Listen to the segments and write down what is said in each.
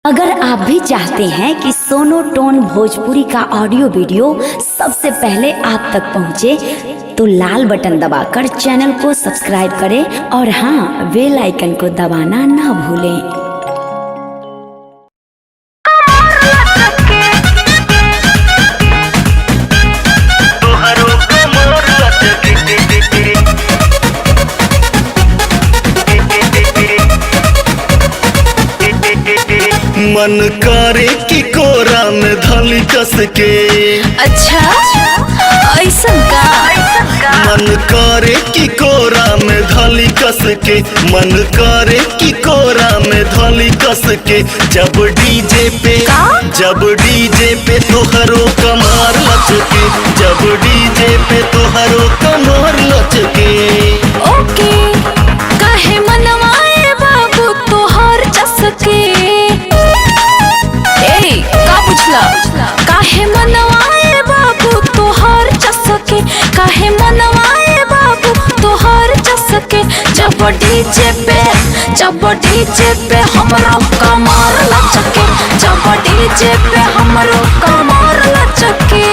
अगर आप भी चाहते हैं कि सोनो टोन भोजपुरी का ऑडियो वीडियो सबसे पहले आप तक पहुंचे, तो लाल बटन दबाकर चैनल को सब्सक्राइब करें और हाँ, बेल आइकन को दबाना ना भूलें। मन करे कि कोरा में धली कस के। अच्छा ऐसन का? मन करे कि कोरा में धली कस के, मन करे कि कोरा में धली कस के। जब डीजे पे तोहरो कमर लचके, जब डीजे पे तोहरो कमर लचके। ओके, काहे मनवाए बाबू तोहर चसके। काहे मनवाए बाबू तोहर चसके, काहे मनवाए बाबू तोहर चसके। जब डीजे पे हमरो कमर लचके, जब डीजे पे हमरो कमर लचके।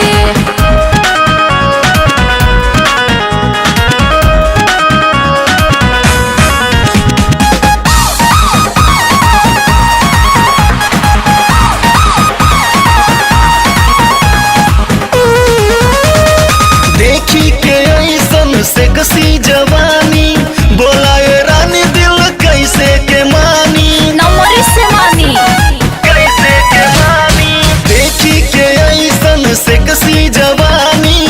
देखी के ऐसन से कसी जवानी, बोलाए रानी दिल कैसे के मानी। नंबर से मानी कैसे के मानी। देखी के ऐसन से कसी जवानी,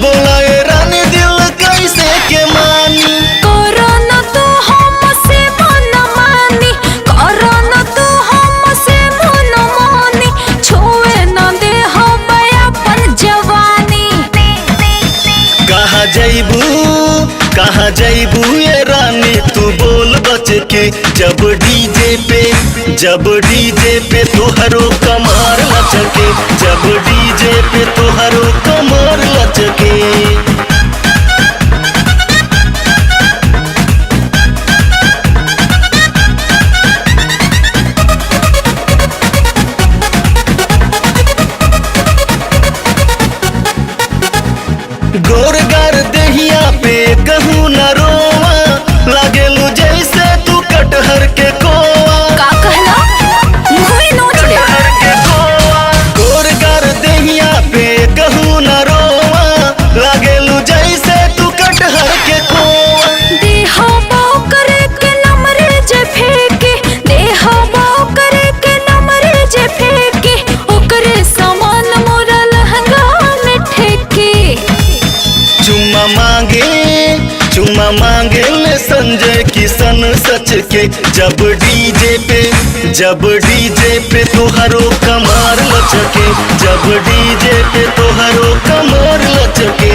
बोलाए रानी दिल कैसे के मानी। करन तो हमसे मन मानी, करन तो हमसे मन मानी। छुए न दे हम अपन जवानी। कहाँ जैबू ये रानी तू बोल बच के। जब डीजे पे तोहरो कमर लचके, जब डीजे पे तोहरो कमर लचके। गोरगार देहिया पे कहूँ न रोवा, लागेलू जैसे तू कटहर के कोवा। का कहला? मुँह नोच ले। कटहर के कोवा। गोरगार देहिया पे कहूँ न रोवा, लागेलू जैसे तू कटहर के कोवा। देहा बाव करे के नमरे जे फेंके, देहा बाव करे के नमरे जे फेंके। ओकरे सामान मोरा लहंगा में ठेके। चुम्मा मांगे ले संजय किशन सच के। जब डीजे पे तोहरो कमर लचके, जब डीजे पे तोहरो कमर लचके।